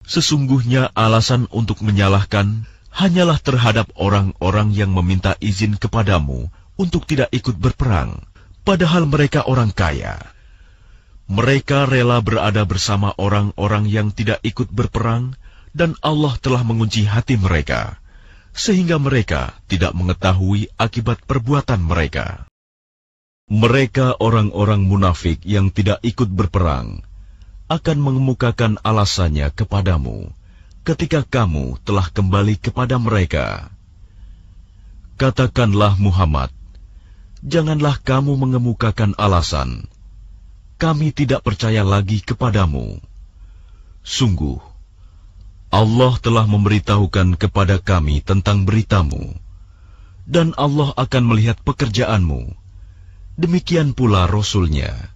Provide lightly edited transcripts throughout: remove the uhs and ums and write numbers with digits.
Sesungguhnya alasan untuk menyalahkan hanyalah terhadap orang-orang yang meminta izin kepadamu untuk tidak ikut berperang, padahal mereka orang kaya. Mereka rela berada bersama orang-orang yang tidak ikut berperang, dan Allah telah mengunci hati mereka, sehingga mereka tidak mengetahui akibat perbuatan mereka. Mereka orang-orang munafik yang tidak ikut berperang akan mengemukakan alasannya kepadamu ketika kamu telah kembali kepada mereka. Katakanlah Muhammad, janganlah kamu mengemukakan alasan, kami tidak percaya lagi kepadamu. Sungguh, Allah telah memberitahukan kepada kami tentang beritamu, dan Allah akan melihat pekerjaanmu. Demikian pula Rasul-Nya.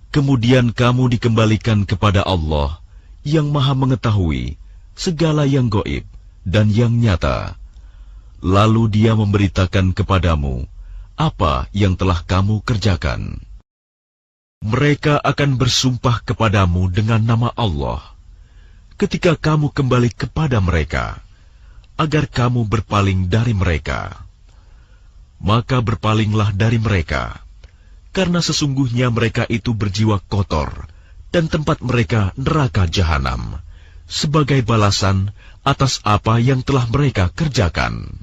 Kemudian kamu dikembalikan kepada Allah yang Maha Mengetahui segala yang gaib dan yang nyata. Lalu Dia memberitakan kepadamu apa yang telah kamu kerjakan. Mereka akan bersumpah kepadamu dengan nama Allah ketika kamu kembali kepada mereka, agar kamu berpaling dari mereka. Maka berpalinglah dari mereka, karena sesungguhnya mereka itu berjiwa kotor, dan tempat mereka neraka jahanam, sebagai balasan atas apa yang telah mereka kerjakan.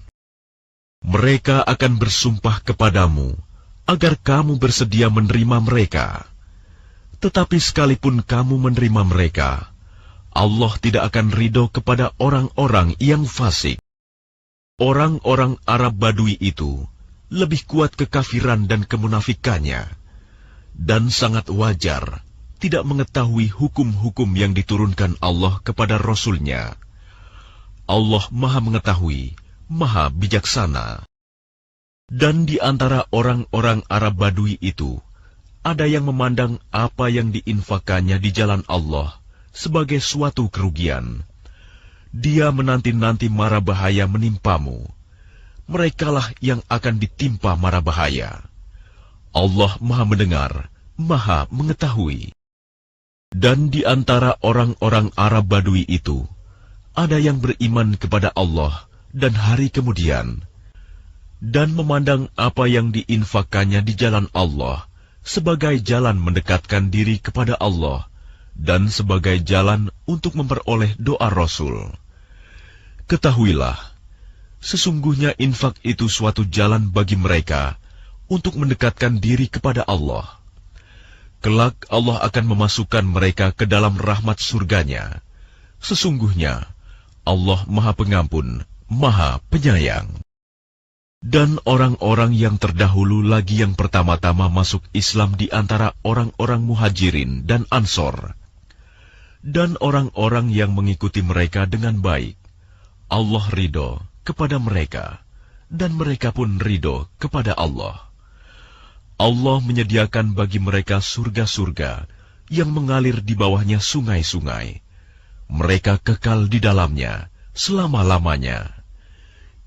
Mereka akan bersumpah kepadamu, agar kamu bersedia menerima mereka. Tetapi sekalipun kamu menerima mereka, Allah tidak akan ridho kepada orang-orang yang fasik. Orang-orang Arab Badui itu lebih kuat kekafiran dan kemunafikannya, dan sangat wajar tidak mengetahui hukum-hukum yang diturunkan Allah kepada Rasul-Nya. Allah Maha Mengetahui, Maha Bijaksana. Dan di antara orang-orang Arab Badui itu, ada yang memandang apa yang diinfakannya di jalan Allah sebagai suatu kerugian. Dia menanti-nanti mara bahaya menimpamu. Merekalah yang akan ditimpa mara bahaya. Allah Maha Mendengar, Maha Mengetahui. Dan di antara orang-orang Arab Badui itu, ada yang beriman kepada Allah dan hari kemudian, dan memandang apa yang diinfakannya di jalan Allah sebagai jalan mendekatkan diri kepada Allah, dan sebagai jalan untuk memperoleh doa Rasul. Ketahuilah, sesungguhnya infak itu suatu jalan bagi mereka untuk mendekatkan diri kepada Allah. Kelak Allah akan memasukkan mereka ke dalam rahmat surganya. Sesungguhnya Allah Maha Pengampun, Maha Penyayang. Dan orang-orang yang terdahulu lagi yang pertama-tama masuk Islam di antara orang-orang Muhajirin dan Ansor, dan orang-orang yang mengikuti mereka dengan baik, Allah ridho kepada mereka, dan mereka pun ridho kepada Allah. Allah menyediakan bagi mereka surga-surga yang mengalir di bawahnya sungai-sungai. Mereka kekal di dalamnya selama-lamanya.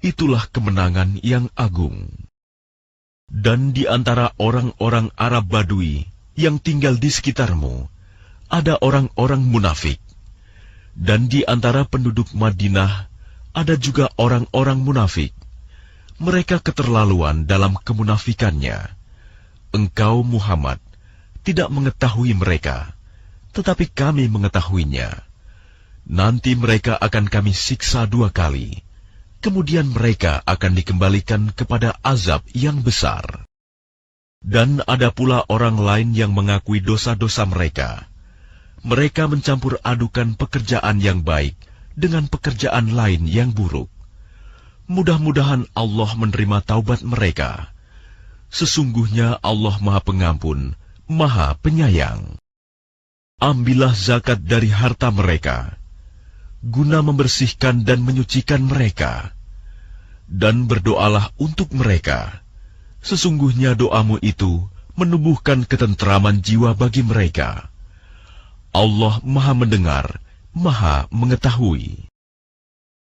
Itulah kemenangan yang agung. Dan di antara orang-orang Arab Badui yang tinggal di sekitarmu, ada orang-orang munafik. Dan di antara penduduk Madinah, ada juga orang-orang munafik. Mereka keterlaluan dalam kemunafikannya. Engkau, Muhammad, tidak mengetahui mereka, tetapi kami mengetahuinya. Nanti mereka akan kami siksa 2 kali. Kemudian mereka akan dikembalikan kepada azab yang besar. Dan ada pula orang lain yang mengakui dosa-dosa mereka. Mereka mencampur adukan pekerjaan yang baik dengan pekerjaan lain yang buruk. Mudah-mudahan Allah menerima taubat mereka. Sesungguhnya Allah Maha Pengampun, Maha Penyayang. Ambillah zakat dari harta mereka, guna membersihkan dan menyucikan mereka. Dan berdoalah untuk mereka. Sesungguhnya doamu itu menumbuhkan ketentraman jiwa bagi mereka. Allah Maha Mendengar, Maha Mengetahui.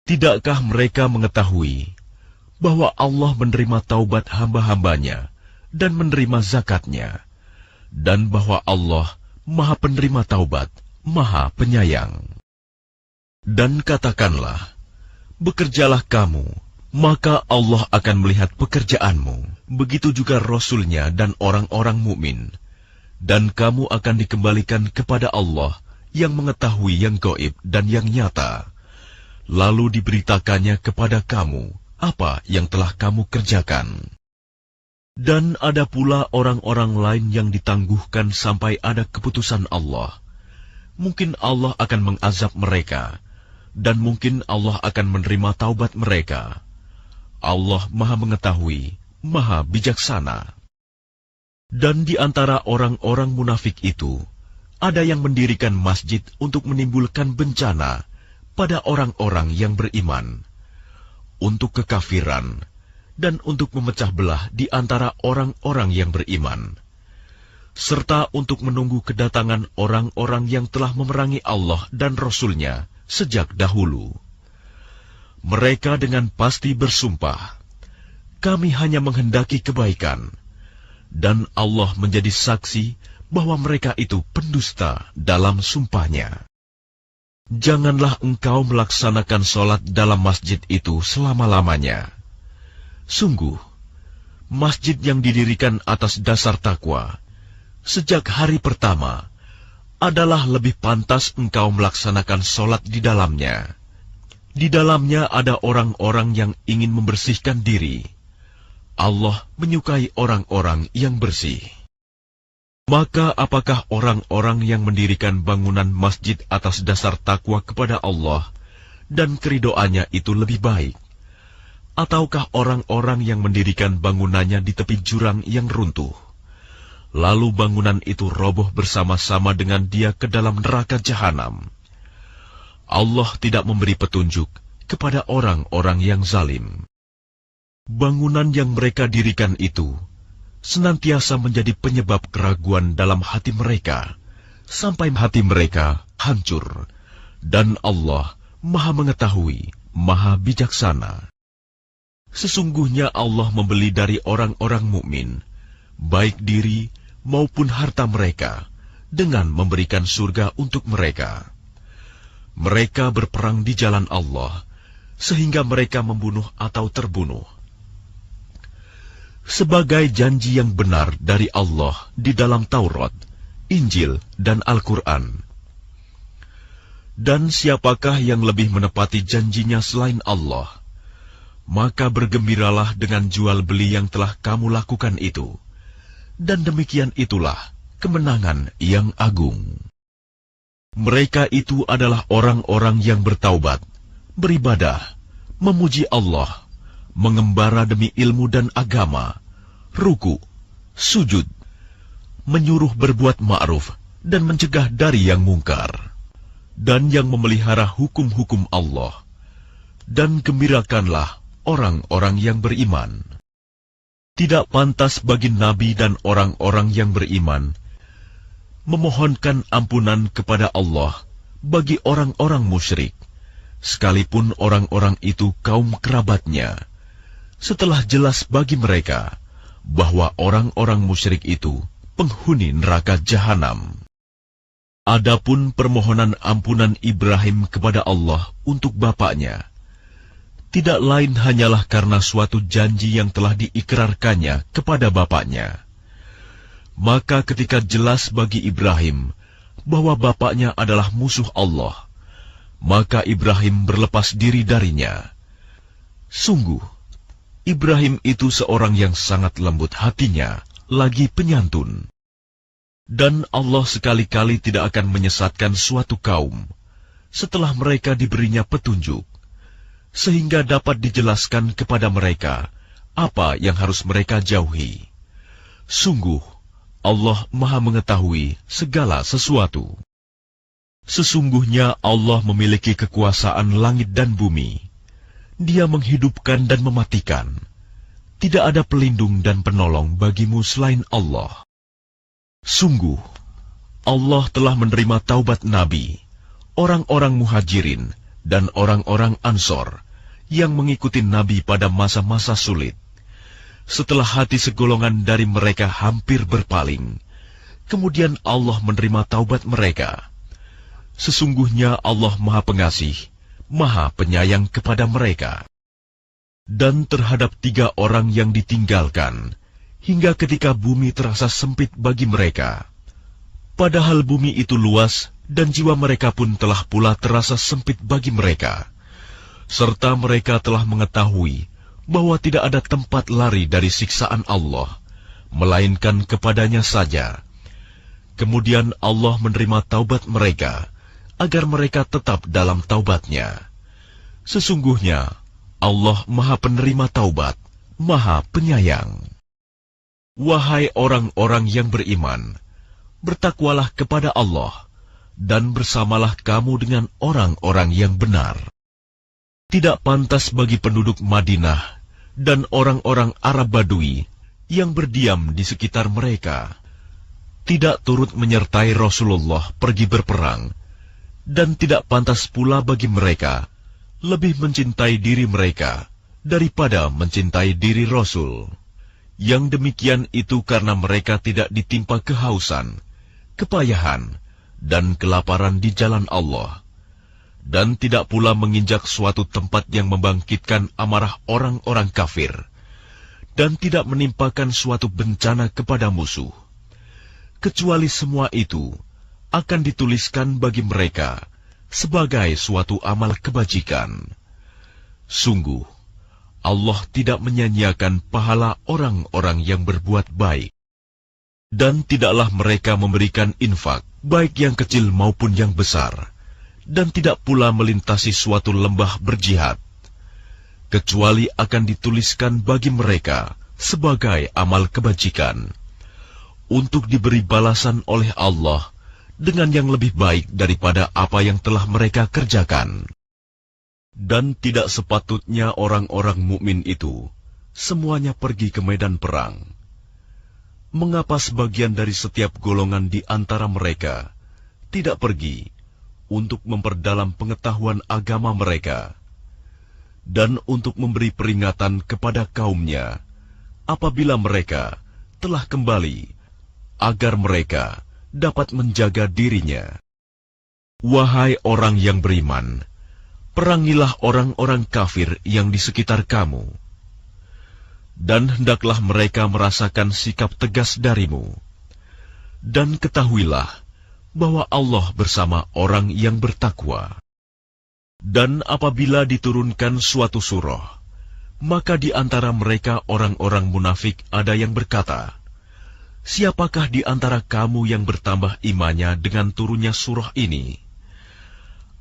Tidakkah mereka mengetahui bahwa Allah menerima taubat hamba-hambanya dan menerima zakatnya, dan bahwa Allah Maha Penerima Taubat, Maha Penyayang? Dan katakanlah, bekerjalah kamu, maka Allah akan melihat pekerjaanmu. Begitu juga Rasul-Nya dan orang-orang mukmin. Dan kamu akan dikembalikan kepada Allah yang mengetahui yang gaib dan yang nyata. Lalu diberitakannya kepada kamu apa yang telah kamu kerjakan. Dan ada pula orang-orang lain yang ditangguhkan sampai ada keputusan Allah. Mungkin Allah akan mengazab mereka, dan mungkin Allah akan menerima taubat mereka. Allah Maha Mengetahui, Maha Bijaksana. Dan di antara orang-orang munafik itu, ada yang mendirikan masjid untuk menimbulkan bencana pada orang-orang yang beriman, untuk kekafiran, dan untuk memecah belah di antara orang-orang yang beriman, serta untuk menunggu kedatangan orang-orang yang telah memerangi Allah dan Rasul-Nya sejak dahulu. Mereka dengan pasti bersumpah, kami hanya menghendaki kebaikan, dan Allah menjadi saksi bahwa mereka itu pendusta dalam sumpahnya. Janganlah engkau melaksanakan sholat dalam masjid itu selama-lamanya. Sungguh, masjid yang didirikan atas dasar takwa sejak hari pertama adalah lebih pantas engkau melaksanakan sholat di dalamnya. Di dalamnya ada orang-orang yang ingin membersihkan diri. Allah menyukai orang-orang yang bersih. Maka apakah orang-orang yang mendirikan bangunan masjid atas dasar takwa kepada Allah dan keridoannya itu lebih baik? Ataukah orang-orang yang mendirikan bangunannya di tepi jurang yang runtuh, lalu bangunan itu roboh bersama-sama dengan dia ke dalam neraka jahanam? Allah tidak memberi petunjuk kepada orang-orang yang zalim. Bangunan yang mereka dirikan itu senantiasa menjadi penyebab keraguan dalam hati mereka, sampai hati mereka hancur. Dan Allah Maha Mengetahui, Maha Bijaksana. Sesungguhnya Allah membeli dari orang-orang mukmin, baik diri maupun harta mereka, dengan memberikan surga untuk mereka. Mereka berperang di jalan Allah, sehingga mereka membunuh atau terbunuh. Sebagai janji yang benar dari Allah di dalam Taurat, Injil, dan Al-Quran. Dan siapakah yang lebih menepati janjinya selain Allah? Maka bergembiralah dengan jual beli yang telah kamu lakukan itu, dan demikian itulah kemenangan yang agung. Mereka itu adalah orang-orang yang bertaubat, beribadah, memuji Allah, mengembara demi ilmu dan agama, ruku, sujud, menyuruh berbuat ma'ruf dan mencegah dari yang mungkar, dan yang memelihara hukum-hukum Allah. Dan gembirakanlah orang-orang yang beriman. Tidak pantas bagi Nabi dan orang-orang yang beriman memohonkan ampunan kepada Allah bagi orang-orang musyrik, sekalipun orang-orang itu kaum kerabatnya, setelah jelas bagi mereka bahwa orang-orang musyrik itu penghuni neraka jahanam. Adapun permohonan ampunan Ibrahim kepada Allah untuk bapaknya, tidak lain hanyalah karena suatu janji yang telah diikrarkannya kepada bapaknya. Maka ketika jelas bagi Ibrahim bahwa bapaknya adalah musuh Allah, maka Ibrahim berlepas diri darinya. Sungguh, Ibrahim itu seorang yang sangat lembut hatinya, lagi penyantun. Dan Allah sekali-kali tidak akan menyesatkan suatu kaum setelah mereka diberinya petunjuk, sehingga dapat dijelaskan kepada mereka apa yang harus mereka jauhi. Sungguh, Allah Maha Mengetahui segala sesuatu. Sesungguhnya Allah memiliki kekuasaan langit dan bumi. Dia menghidupkan dan mematikan. Tidak ada pelindung dan penolong bagimu selain Allah. Sungguh, Allah telah menerima taubat Nabi, orang-orang Muhajirin, dan orang-orang Ansor yang mengikuti Nabi pada masa-masa sulit. Setelah hati segolongan dari mereka hampir berpaling, kemudian Allah menerima taubat mereka. Sesungguhnya Allah Maha Pengasih, Maha Penyayang kepada mereka. Dan terhadap 3 orang yang ditinggalkan, hingga ketika bumi terasa sempit bagi mereka. Padahal bumi itu luas, dan jiwa mereka pun telah pula terasa sempit bagi mereka. Serta mereka telah mengetahui bahwa tidak ada tempat lari dari siksaan Allah, melainkan kepadanya saja. Kemudian Allah menerima taubat mereka, agar mereka tetap dalam taubatnya. Sesungguhnya Allah Maha Penerima Taubat, Maha Penyayang. Wahai orang-orang yang beriman, bertakwalah kepada Allah, dan bersamalah kamu dengan orang-orang yang benar. Tidak pantas bagi penduduk Madinah dan orang-orang Arab Badui yang berdiam di sekitar mereka, tidak turut menyertai Rasulullah pergi berperang, dan tidak pantas pula bagi mereka lebih mencintai diri mereka daripada mencintai diri Rasul. Yang demikian itu karena mereka tidak ditimpa kehausan, kepayahan, dan kelaparan di jalan Allah, dan tidak pula menginjak suatu tempat yang membangkitkan amarah orang-orang kafir, dan tidak menimpakan suatu bencana kepada musuh. Kecuali semua itu akan dituliskan bagi mereka sebagai suatu amal kebajikan. Sungguh, Allah tidak menyanyiakan pahala orang-orang yang berbuat baik. Dan tidaklah mereka memberikan infak, baik yang kecil maupun yang besar, dan tidak pula melintasi suatu lembah berjihad, kecuali akan dituliskan bagi mereka sebagai amal kebajikan, untuk diberi balasan oleh Allah dengan yang lebih baik daripada apa yang telah mereka kerjakan. Dan tidak sepatutnya orang-orang mukmin itu semuanya pergi ke medan perang. Mengapa sebagian dari setiap golongan di antara mereka tidak pergi untuk memperdalam pengetahuan agama mereka, dan untuk memberi peringatan kepada kaumnya apabila mereka telah kembali, agar mereka dapat menjaga dirinya. Wahai orang yang beriman, perangilah orang-orang kafir yang di sekitar kamu, dan hendaklah mereka merasakan sikap tegas darimu. Dan ketahuilah bahwa Allah bersama orang yang bertakwa. Dan apabila diturunkan suatu surah, maka di antara mereka orang-orang munafik ada yang berkata, "Siapakah di antara kamu yang bertambah imannya dengan turunnya surah ini?"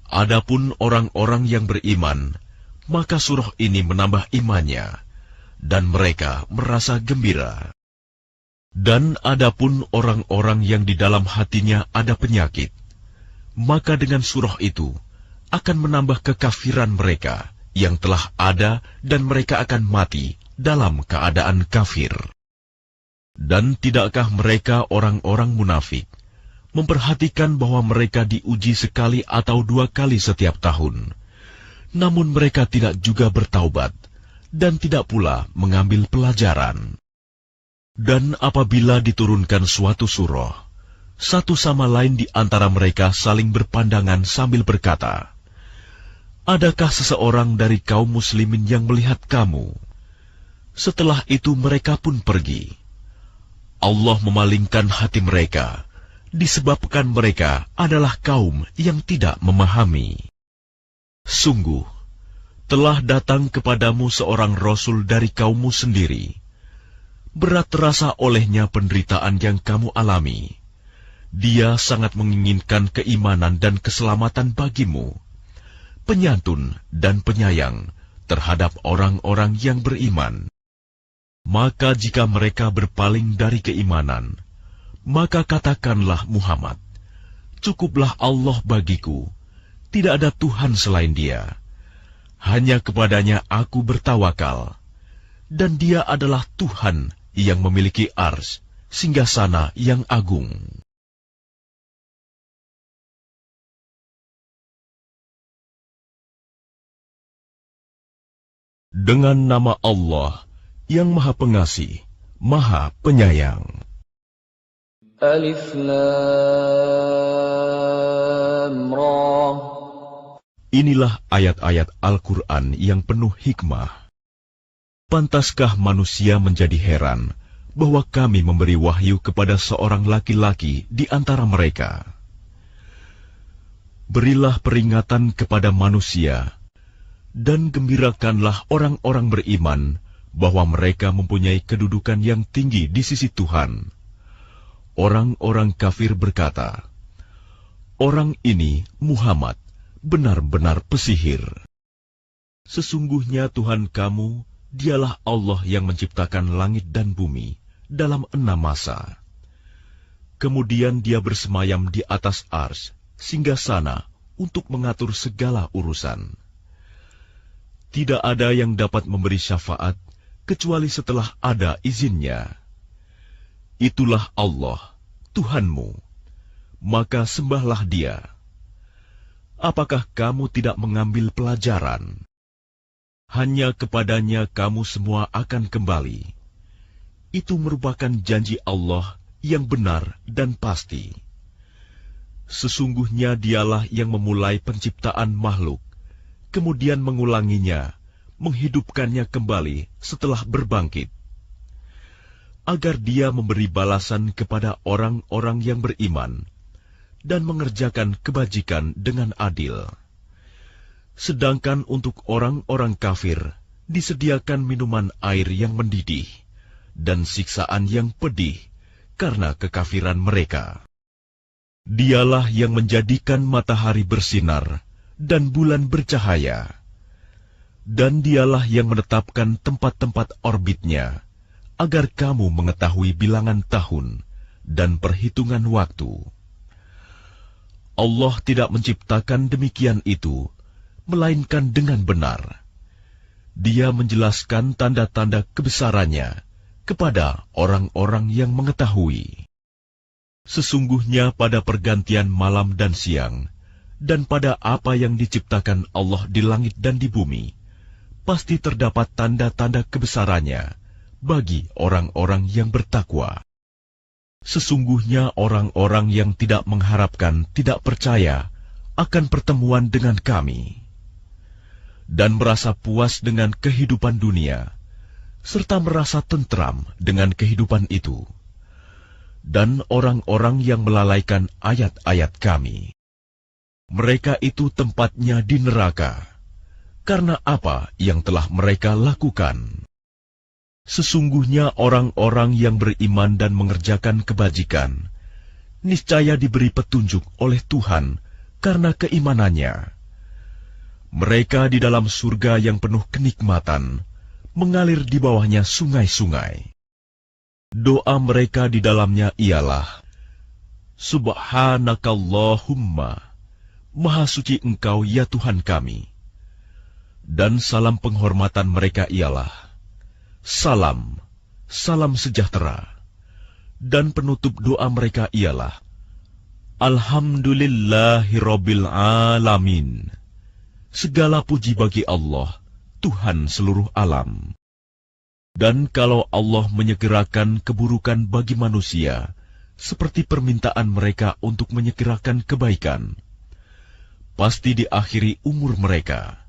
Adapun orang-orang yang beriman, maka surah ini menambah imannya, dan mereka merasa gembira. Dan adapun orang-orang yang di dalam hatinya ada penyakit, maka dengan surah itu akan menambah kekafiran mereka yang telah ada, dan mereka akan mati dalam keadaan kafir. Dan tidakkah mereka orang-orang munafik memperhatikan bahwa mereka diuji sekali atau 2 kali setiap tahun, namun mereka tidak juga bertaubat dan tidak pula mengambil pelajaran. Dan apabila diturunkan suatu surah, satu sama lain di antara mereka saling berpandangan sambil berkata, "Adakah seseorang dari kaum muslimin yang melihat kamu?" Setelah itu mereka pun pergi. Allah memalingkan hati mereka, disebabkan mereka adalah kaum yang tidak memahami. Sungguh, telah datang kepadamu seorang Rasul dari kaummu sendiri. Berat terasa olehnya penderitaan yang kamu alami. Dia sangat menginginkan keimanan dan keselamatan bagimu, penyantun dan penyayang terhadap orang-orang yang beriman. Maka jika mereka berpaling dari keimanan, maka katakanlah Muhammad, "Cukuplah Allah bagiku, tidak ada Tuhan selain Dia. Hanya kepadanya aku bertawakal, dan Dia adalah Tuhan yang memiliki ars, singgasana yang agung." Dengan nama Allah yang Maha Pengasih, Maha Penyayang. Alif Lam Ra. Inilah ayat-ayat Al-Quran yang penuh hikmah. Pantaskah manusia menjadi heran bahwa kami memberi wahyu kepada seorang laki-laki di antara mereka? Berilah peringatan kepada manusia, dan gembirakanlah orang-orang beriman bahwa mereka mempunyai kedudukan yang tinggi di sisi Tuhan. Orang-orang kafir berkata, "Orang ini, Muhammad, benar-benar pesihir." Sesungguhnya Tuhan kamu, dialah Allah yang menciptakan langit dan bumi dalam 6 masa. Kemudian dia bersemayam di atas arsy, singgasana untuk mengatur segala urusan. Tidak ada yang dapat memberi syafaat kecuali setelah ada izinnya. Itulah Allah, Tuhanmu, maka sembahlah Dia. Apakah kamu tidak mengambil pelajaran? Hanya kepadanya kamu semua akan kembali. Itu merupakan janji Allah yang benar dan pasti. Sesungguhnya Dialah yang memulai penciptaan makhluk, kemudian mengulanginya, menghidupkannya kembali setelah berbangkit, agar Dia memberi balasan kepada orang-orang yang beriman dan mengerjakan kebajikan dengan adil. Sedangkan untuk orang-orang kafir disediakan minuman air yang mendidih dan siksaan yang pedih karena kekafiran mereka. Dialah yang menjadikan matahari bersinar dan bulan bercahaya, dan Dialah yang menetapkan tempat-tempat orbitnya, agar kamu mengetahui bilangan tahun dan perhitungan waktu. Allah tidak menciptakan demikian itu, melainkan dengan benar. Dia menjelaskan tanda-tanda kebesarannya kepada orang-orang yang mengetahui. Sesungguhnya pada pergantian malam dan siang, dan pada apa yang diciptakan Allah di langit dan di bumi, pasti terdapat tanda-tanda kebesarannya bagi orang-orang yang bertakwa. Sesungguhnya orang-orang yang tidak mengharapkan, tidak percaya akan pertemuan dengan Kami, dan merasa puas dengan kehidupan dunia, serta merasa tentram dengan kehidupan itu, dan orang-orang yang melalaikan ayat-ayat Kami, mereka itu tempatnya di neraka, karena apa yang telah mereka lakukan. Sesungguhnya orang-orang yang beriman dan mengerjakan kebajikan, niscaya diberi petunjuk oleh Tuhan karena keimanannya. Mereka di dalam surga yang penuh kenikmatan, mengalir di bawahnya sungai-sungai. Doa mereka di dalamnya ialah, Subhanakallahumma, Maha suci Engkau ya Tuhan kami. Dan salam penghormatan mereka ialah, Salam, salam sejahtera. Dan penutup doa mereka ialah, Alhamdulillahirabbil alamin. Segala puji bagi Allah, Tuhan seluruh alam. Dan kalau Allah menyegerakan keburukan bagi manusia, seperti permintaan mereka untuk menyegerakan kebaikan, pasti diakhiri umur mereka.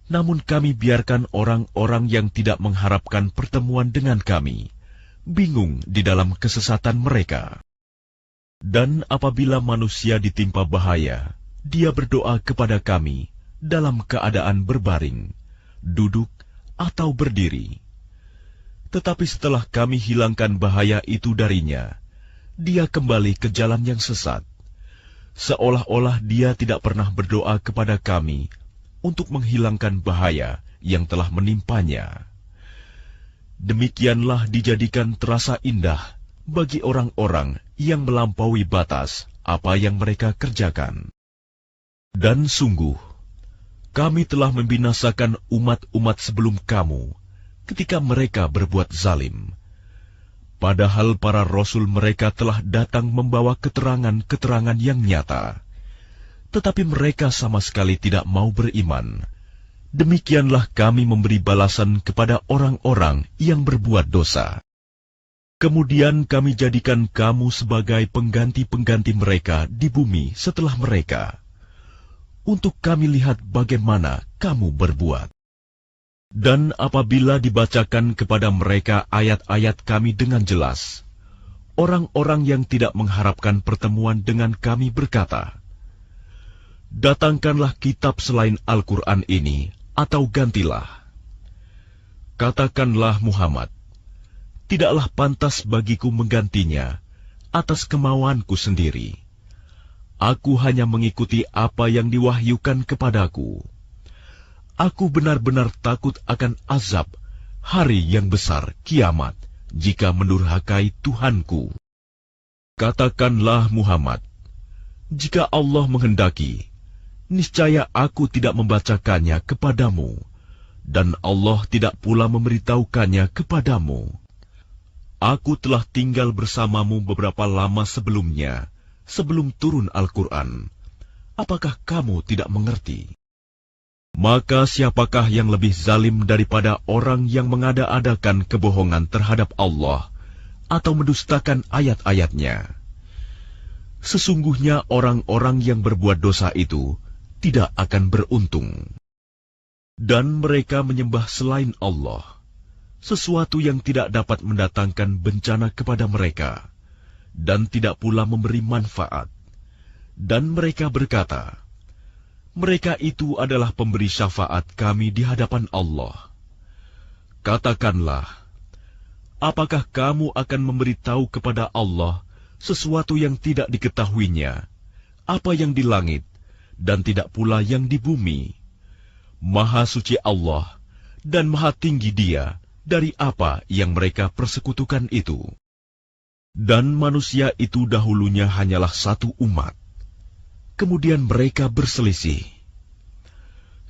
Namun kami biarkan orang-orang yang tidak mengharapkan pertemuan dengan kami, bingung di dalam kesesatan mereka. Dan apabila manusia ditimpa bahaya, dia berdoa kepada kami dalam keadaan berbaring, duduk, atau berdiri. Tetapi setelah kami hilangkan bahaya itu darinya, dia kembali ke jalan yang sesat, seolah-olah dia tidak pernah berdoa kepada kami untuk menghilangkan bahaya yang telah menimpanya. Demikianlah dijadikan terasa indah bagi orang-orang yang melampaui batas apa yang mereka kerjakan. Dan sungguh, kami telah membinasakan umat-umat sebelum kamu ketika mereka berbuat zalim. Padahal para rasul mereka telah datang membawa keterangan-keterangan yang nyata, tetapi mereka sama sekali tidak mau beriman. Demikianlah kami memberi balasan kepada orang-orang yang berbuat dosa. Kemudian kami jadikan kamu sebagai pengganti-pengganti mereka di bumi setelah mereka. untuk kami lihat bagaimana kamu berbuat. Dan apabila dibacakan kepada mereka ayat-ayat kami dengan jelas, orang-orang yang tidak mengharapkan pertemuan dengan kami berkata, "Datangkanlah kitab selain Al-Quran ini, atau gantilah." Katakanlah Muhammad, tidaklah pantas bagiku menggantinya atas kemauanku sendiri. Aku hanya mengikuti apa yang diwahyukan kepadaku. Aku benar-benar takut akan azab hari yang besar kiamat jika mendurhakai Tuhanku. Katakanlah Muhammad, jika Allah menghendaki, niscaya aku tidak membacakannya kepadamu, dan Allah tidak pula memberitahukannya kepadamu. Aku telah tinggal bersamamu beberapa lama sebelumnya, sebelum turun Al-Quran. Apakah kamu tidak mengerti? Maka siapakah yang lebih zalim daripada orang yang mengada-adakan kebohongan terhadap Allah atau mendustakan ayat-ayatnya? Sesungguhnya orang-orang yang berbuat dosa itu tidak akan beruntung. Dan mereka menyembah selain Allah, sesuatu yang tidak dapat mendatangkan bencana kepada mereka, dan tidak pula memberi manfaat. Dan mereka berkata, mereka itu adalah pemberi syafaat kami di hadapan Allah. Katakanlah, apakah kamu akan memberitahu kepada Allah sesuatu yang tidak diketahuinya, apa yang di langit, dan tidak pula yang di bumi? Maha suci Allah, dan maha tinggi Dia dari apa yang mereka persekutukan itu. Dan manusia itu dahulunya hanyalah satu umat. Kemudian mereka berselisih.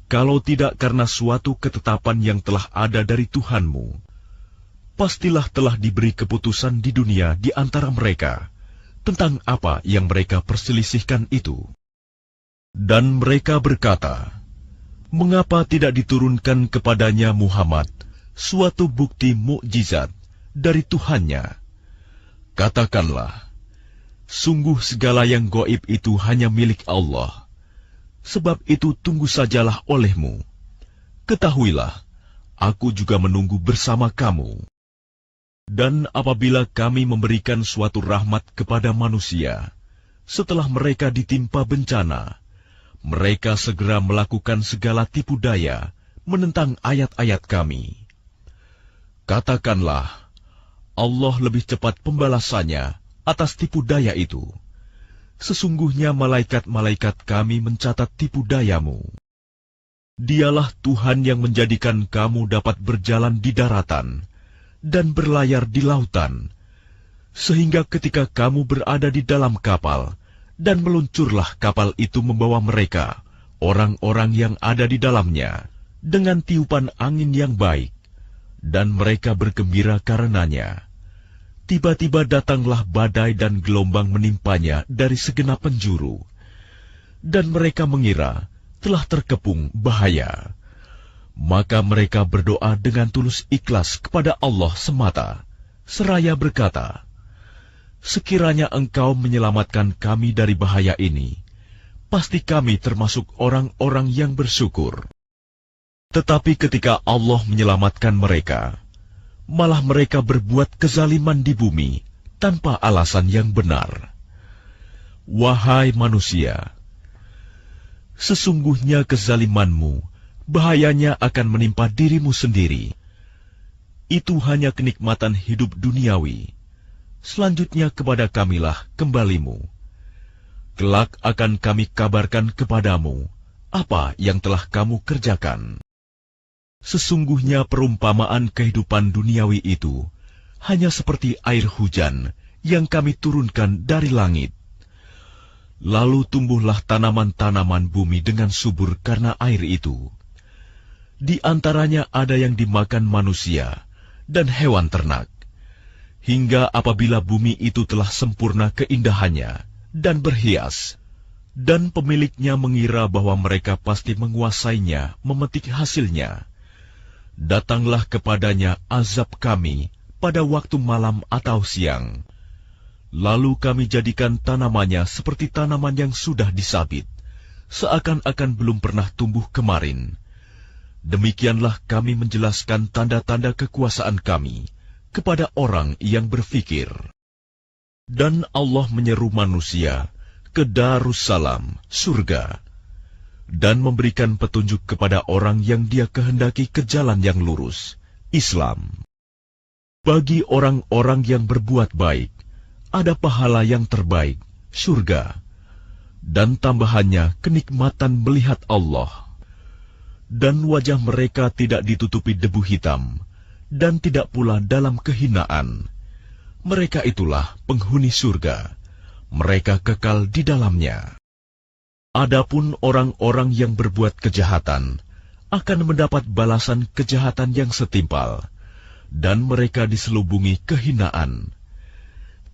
Kalau tidak karena suatu ketetapan yang telah ada dari Tuhanmu, pastilah telah diberi keputusan di dunia di antara mereka tentang apa yang mereka perselisihkan itu. Dan mereka berkata, mengapa tidak diturunkan kepadanya Muhammad suatu bukti mukjizat dari Tuhannya? Katakanlah, sungguh segala yang gaib itu hanya milik Allah. Sebab itu tunggu sajalah olehmu. Ketahuilah, aku juga menunggu bersama kamu. Dan apabila kami memberikan suatu rahmat kepada manusia, setelah mereka ditimpa bencana, mereka segera melakukan segala tipu daya menentang ayat-ayat kami. Katakanlah, Allah lebih cepat pembalasannya atas tipu daya itu. Sesungguhnya malaikat-malaikat kami mencatat tipu dayamu. Dialah Tuhan yang menjadikan kamu dapat berjalan di daratan dan berlayar di lautan, sehingga ketika kamu berada di dalam kapal, dan meluncurlah kapal itu membawa mereka, orang-orang yang ada di dalamnya, dengan tiupan angin yang baik, dan mereka bergembira karenanya. Tiba-tiba datanglah badai dan gelombang menimpanya dari segenap penjuru, dan mereka mengira telah terkepung bahaya. Maka mereka berdoa dengan tulus ikhlas kepada Allah semata, seraya berkata, sekiranya Engkau menyelamatkan kami dari bahaya ini, pasti kami termasuk orang-orang yang bersyukur. Tetapi ketika Allah menyelamatkan mereka, malah mereka berbuat kezaliman di bumi tanpa alasan yang benar. Wahai manusia, sesungguhnya kezalimanmu bahayanya akan menimpa dirimu sendiri. Itu hanya kenikmatan hidup duniawi. Selanjutnya kepada kamilah kembalimu. Kelak akan kami kabarkan kepadamu apa yang telah kamu kerjakan. Sesungguhnya perumpamaan kehidupan duniawi itu hanya seperti air hujan yang kami turunkan dari langit. Lalu tumbuhlah tanaman-tanaman bumi dengan subur karena air itu. Di antaranya ada yang dimakan manusia dan hewan ternak. Hingga apabila bumi itu telah sempurna keindahannya dan berhias, dan pemiliknya mengira bahwa mereka pasti menguasainya, memetik hasilnya, datanglah kepadanya azab kami pada waktu malam atau siang. Lalu kami jadikan tanamannya seperti tanaman yang sudah disabit, seakan-akan belum pernah tumbuh kemarin. Demikianlah kami menjelaskan tanda-tanda kekuasaan kami kepada orang yang berfikir. Dan Allah menyeru manusia ke Darussalam, surga, dan memberikan petunjuk kepada orang yang Dia kehendaki ke jalan yang lurus, Islam. Bagi orang-orang yang berbuat baik, ada pahala yang terbaik, surga, dan tambahannya kenikmatan melihat Allah. Dan wajah mereka tidak ditutupi debu hitam, dan tidak pula dalam kehinaan. Mereka itulah penghuni surga, mereka kekal di dalamnya. Adapun orang-orang yang berbuat kejahatan akan mendapat balasan kejahatan yang setimpal, dan mereka diselubungi kehinaan.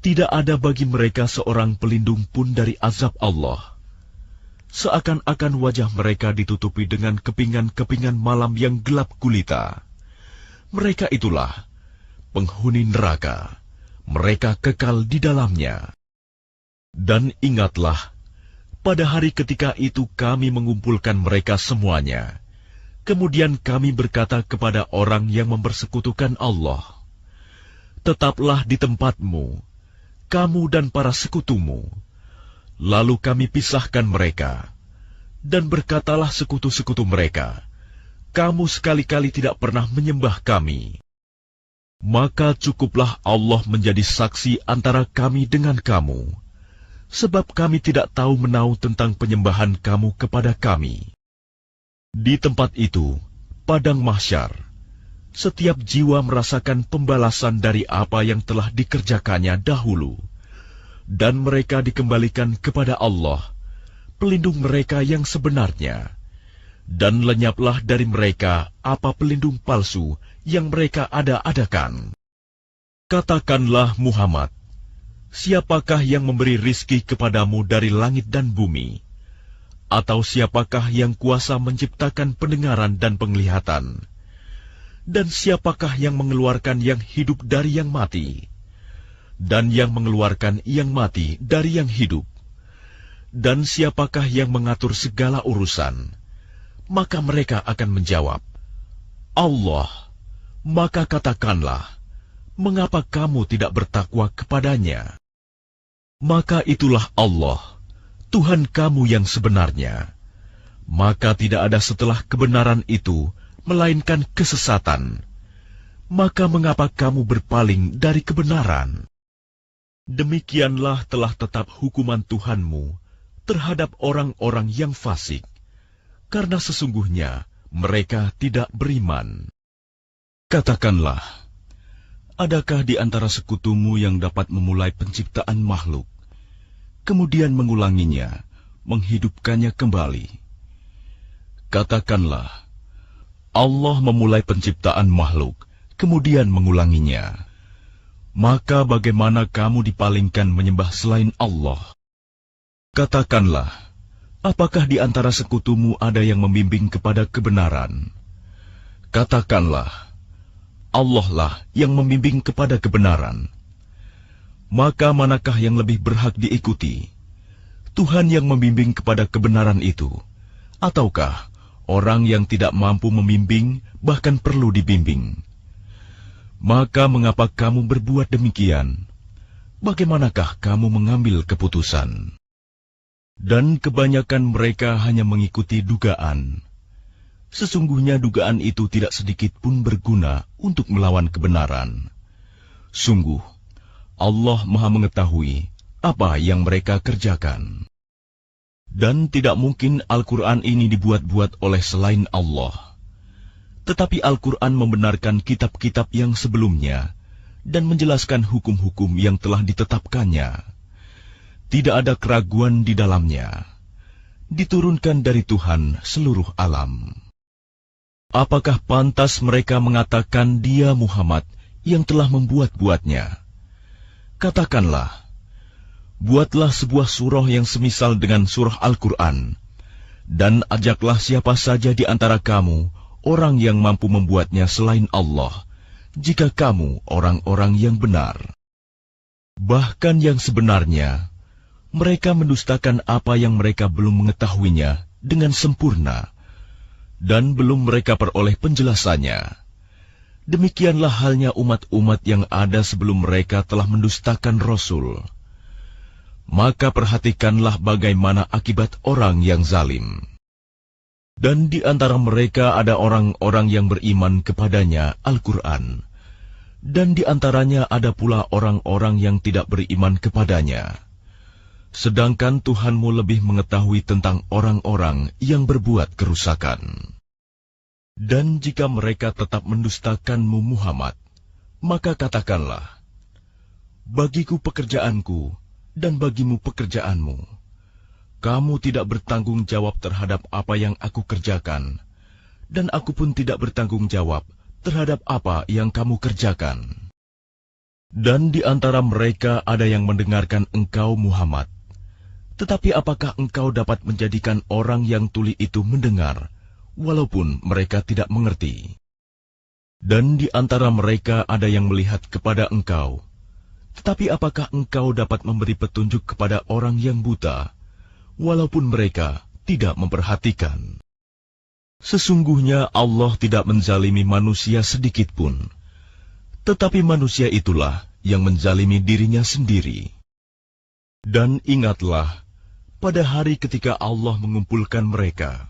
Tidak ada bagi mereka seorang pelindung pun dari azab Allah. Seakan-akan wajah mereka ditutupi dengan kepingan-kepingan malam yang gelap gulita. Mereka itulah penghuni neraka, mereka kekal di dalamnya. Dan ingatlah, pada hari ketika itu kami mengumpulkan mereka semuanya. Kemudian kami berkata kepada orang yang mempersekutukan Allah, "Tetaplah di tempatmu, kamu dan para sekutumu." Lalu kami pisahkan mereka, dan berkatalah sekutu-sekutu mereka, "Kamu sekali-kali tidak pernah menyembah kami." Maka cukuplah Allah menjadi saksi antara kami dengan kamu, sebab kami tidak tahu menau tentang penyembahan kamu kepada kami. Di tempat itu, padang mahsyar, setiap jiwa merasakan pembalasan dari apa yang telah dikerjakannya dahulu, dan mereka dikembalikan kepada Allah, pelindung mereka yang sebenarnya, dan lenyaplah dari mereka apa pelindung palsu yang mereka ada-adakan. Katakanlah Muhammad, siapakah yang memberi rizki kepadamu dari langit dan bumi? Atau siapakah yang kuasa menciptakan pendengaran dan penglihatan? Dan siapakah yang mengeluarkan yang hidup dari yang mati? Dan yang mengeluarkan yang mati dari yang hidup? Dan siapakah yang mengatur segala urusan? Maka mereka akan menjawab, Allah. Maka katakanlah, mengapa kamu tidak bertakwa kepadanya? Maka itulah Allah, Tuhan kamu yang sebenarnya. Maka tidak ada setelah kebenaran itu, melainkan kesesatan. Maka mengapa kamu berpaling dari kebenaran? Demikianlah telah tetap hukuman Tuhanmu terhadap orang-orang yang fasik, karena sesungguhnya mereka tidak beriman. Katakanlah, adakah di antara sekutumu yang dapat memulai penciptaan makhluk, kemudian mengulanginya, menghidupkannya kembali? Katakanlah, Allah memulai penciptaan makhluk, kemudian mengulanginya. Maka bagaimana kamu dipalingkan menyembah selain Allah? Katakanlah, apakah di antara sekutumu ada yang membimbing kepada kebenaran? Katakanlah, Allah lah yang membimbing kepada kebenaran. Maka manakah yang lebih berhak diikuti? Tuhan yang membimbing kepada kebenaran itu, ataukah orang yang tidak mampu membimbing, bahkan perlu dibimbing? Maka mengapa kamu berbuat demikian? Bagaimanakah kamu mengambil keputusan? Dan kebanyakan mereka hanya mengikuti dugaan. Sesungguhnya dugaan itu tidak sedikit pun berguna untuk melawan kebenaran. Sungguh, Allah Maha mengetahui apa yang mereka kerjakan. Dan tidak mungkin Al-Quran ini dibuat-buat oleh selain Allah. Tetapi Al-Quran membenarkan kitab-kitab yang sebelumnya dan menjelaskan hukum-hukum yang telah ditetapkannya. Tidak ada keraguan di dalamnya. Diturunkan dari Tuhan seluruh alam. Apakah pantas mereka mengatakan Dia Muhammad yang telah membuat-buatnya? Katakanlah, buatlah sebuah surah yang semisal dengan surah Al-Quran, dan ajaklah siapa saja di antara kamu orang yang mampu membuatnya selain Allah, jika kamu orang-orang yang benar. Bahkan yang sebenarnya, mereka mendustakan apa yang mereka belum mengetahuinya dengan sempurna, dan belum mereka peroleh penjelasannya. Demikianlah halnya umat-umat yang ada sebelum mereka telah mendustakan Rasul. Maka perhatikanlah bagaimana akibat orang yang zalim. Dan di antara mereka ada orang-orang yang beriman kepadanya, Al-Quran. Dan di antaranya ada pula orang-orang yang tidak beriman kepadanya. Sedangkan Tuhanmu lebih mengetahui tentang orang-orang yang berbuat kerusakan. Dan jika mereka tetap mendustakanmu Muhammad, maka katakanlah, bagiku pekerjaanku dan bagimu pekerjaanmu. Kamu tidak bertanggung jawab terhadap apa yang aku kerjakan, dan aku pun tidak bertanggung jawab terhadap apa yang kamu kerjakan. Dan di antara mereka ada yang mendengarkan engkau Muhammad. Tetapi apakah engkau dapat menjadikan orang yang tuli itu mendengar, walaupun mereka tidak mengerti? Dan di antara mereka ada yang melihat kepada engkau. Tetapi apakah engkau dapat memberi petunjuk kepada orang yang buta, walaupun mereka tidak memperhatikan? Sesungguhnya Allah tidak menzalimi manusia sedikitpun, tetapi manusia itulah yang menzalimi dirinya sendiri. Dan ingatlah, pada hari ketika Allah mengumpulkan mereka,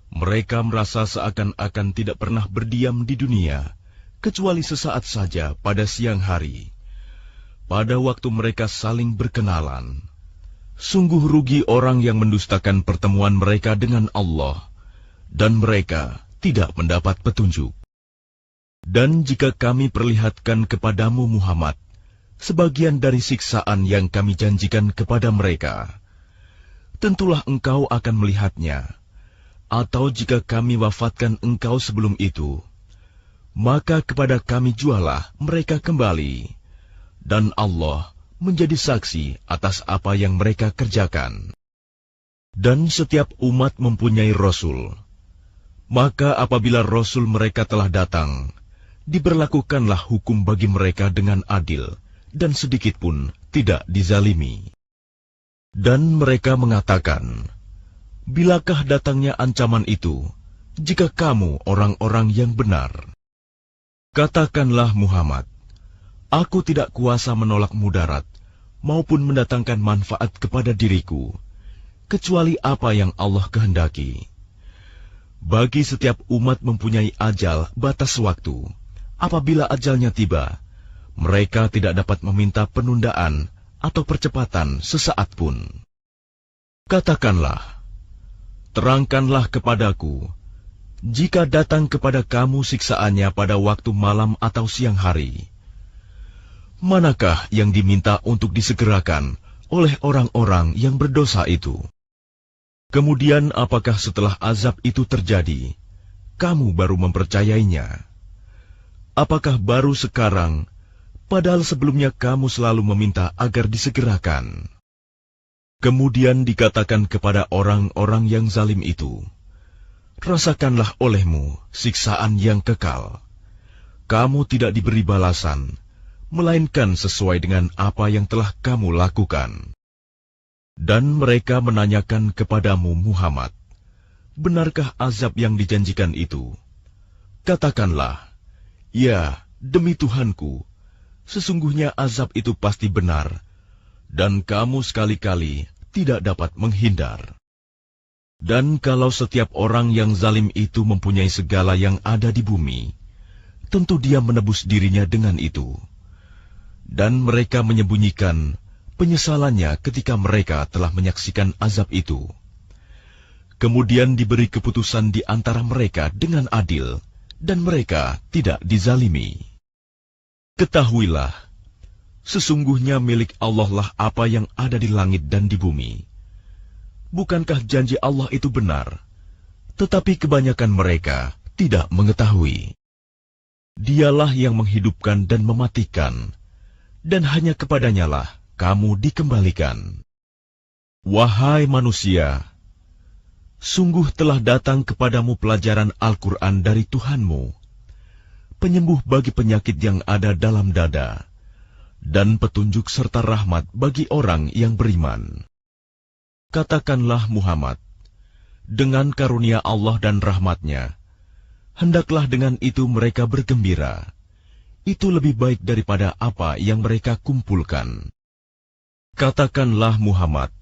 mereka merasa seakan-akan tidak pernah berdiam di dunia, kecuali sesaat saja pada siang hari, pada waktu mereka saling berkenalan. Sungguh rugi orang yang mendustakan pertemuan mereka dengan Allah, dan mereka tidak mendapat petunjuk. Dan jika kami perlihatkan kepadamu Muhammad sebagian dari siksaan yang kami janjikan kepada mereka, tentulah engkau akan melihatnya. Atau jika kami wafatkan engkau sebelum itu, maka kepada kami jualah mereka kembali, dan Allah menjadi saksi atas apa yang mereka kerjakan. Dan setiap umat mempunyai Rasul. Maka apabila Rasul mereka telah datang, diberlakukanlah hukum bagi mereka dengan adil, dan sedikitpun tidak dizalimi. Dan mereka mengatakan, bilakah datangnya ancaman itu, jika kamu orang-orang yang benar? Katakanlah Muhammad, aku tidak kuasa menolak mudarat, maupun mendatangkan manfaat kepada diriku, kecuali apa yang Allah kehendaki. Bagi setiap umat mempunyai ajal batas waktu. Apabila ajalnya tiba, mereka tidak dapat meminta penundaan atau percepatan sesaat pun. Katakanlah, terangkanlah kepadaku, jika datang kepada kamu siksaannya pada waktu malam atau siang hari, manakah yang diminta untuk disegerakan oleh orang-orang yang berdosa itu? Kemudian apakah setelah azab itu terjadi, kamu baru mempercayainya? Apakah baru sekarang, padahal sebelumnya kamu selalu meminta agar disegerakan? Kemudian dikatakan kepada orang-orang yang zalim itu, rasakanlah olehmu siksaan yang kekal. Kamu tidak diberi balasan, melainkan sesuai dengan apa yang telah kamu lakukan. Dan mereka menanyakan kepadamu Muhammad, benarkah azab yang dijanjikan itu? Katakanlah, ya, demi Tuhanku, sesungguhnya azab itu pasti benar, dan kamu sekali-kali tidak dapat menghindar. Dan kalau setiap orang yang zalim itu mempunyai segala yang ada di bumi, tentu dia menebus dirinya dengan itu. Dan mereka menyembunyikan penyesalannya ketika mereka telah menyaksikan azab itu. Kemudian diberi keputusan di antara mereka dengan adil, dan mereka tidak dizalimi. Ketahuilah, sesungguhnya milik Allah lah apa yang ada di langit dan di bumi. Bukankah janji Allah itu benar? Tetapi kebanyakan mereka tidak mengetahui. Dialah yang menghidupkan dan mematikan, dan hanya kepadanya lah kamu dikembalikan. Wahai manusia, sungguh telah datang kepadamu pelajaran Al-Quran dari Tuhanmu, penyembuh bagi penyakit yang ada dalam dada, dan petunjuk serta rahmat bagi orang yang beriman. Katakanlah Muhammad, dengan karunia Allah dan rahmat-Nya, hendaklah dengan itu mereka bergembira. Itu lebih baik daripada apa yang mereka kumpulkan. Katakanlah Muhammad,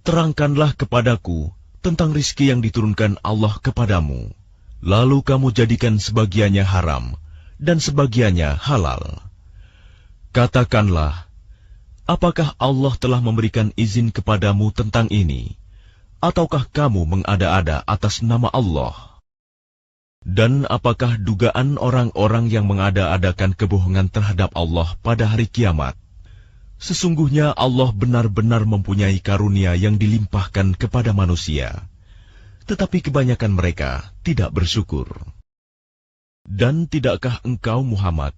terangkanlah kepadaku tentang rizki yang diturunkan Allah kepadamu, lalu kamu jadikan sebagiannya haram dan sebagiannya halal. Katakanlah, apakah Allah telah memberikan izin kepadamu tentang ini, ataukah kamu mengada-ada atas nama Allah? Dan apakah dugaan orang-orang yang mengada-adakan kebohongan terhadap Allah pada hari kiamat? Sesungguhnya Allah benar-benar mempunyai karunia yang dilimpahkan kepada manusia, tetapi kebanyakan mereka tidak bersyukur. Dan tidakkah engkau Muhammad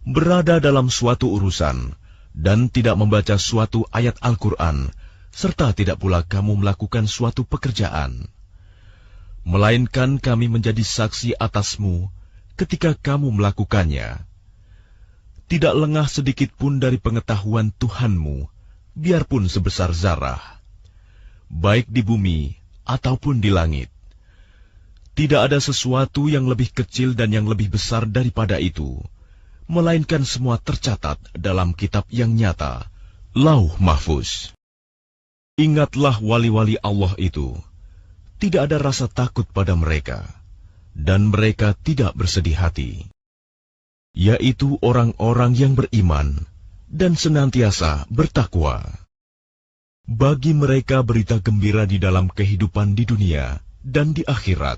berada dalam suatu urusan dan tidak membaca suatu ayat Al-Quran, serta tidak pula kamu melakukan suatu pekerjaan, melainkan kami menjadi saksi atasmu ketika kamu melakukannya. Tidak lengah sedikit pun dari pengetahuan Tuhanmu, biarpun sebesar zarah, baik di bumi ataupun di langit. Tidak ada sesuatu yang lebih kecil dan yang lebih besar daripada itu, melainkan semua tercatat dalam kitab yang nyata, Lauh Mahfuz. Ingatlah wali-wali Allah itu, tidak ada rasa takut pada mereka, dan mereka tidak bersedih hati, yaitu orang-orang yang beriman dan senantiasa bertakwa. Bagi mereka berita gembira di dalam kehidupan di dunia dan di akhirat.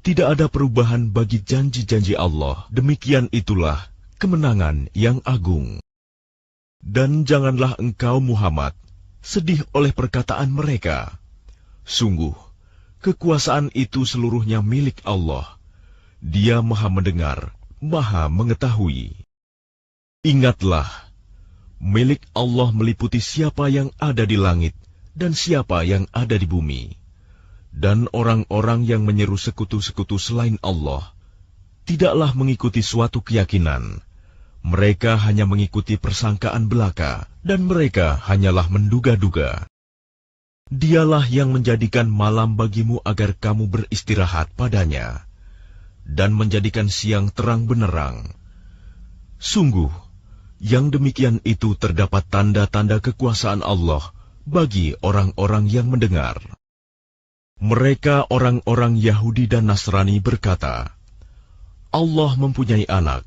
Tidak ada perubahan bagi janji-janji Allah. Demikian itulah kemenangan yang agung. Dan janganlah engkau Muhammad sedih oleh perkataan mereka. Sungguh, kekuasaan itu seluruhnya milik Allah. Dia Maha mendengar, Maha mengetahui. Ingatlah, milik Allah meliputi siapa yang ada di langit dan siapa yang ada di bumi. Dan orang-orang yang menyeru sekutu-sekutu selain Allah tidaklah mengikuti suatu keyakinan. Mereka hanya mengikuti persangkaan belaka, dan mereka hanyalah menduga-duga. Dialah yang menjadikan malam bagimu agar kamu beristirahat padanya, dan menjadikan siang terang benderang. Sungguh, yang demikian itu terdapat tanda-tanda kekuasaan Allah bagi orang-orang yang mendengar. Mereka orang-orang Yahudi dan Nasrani berkata, Allah mempunyai anak,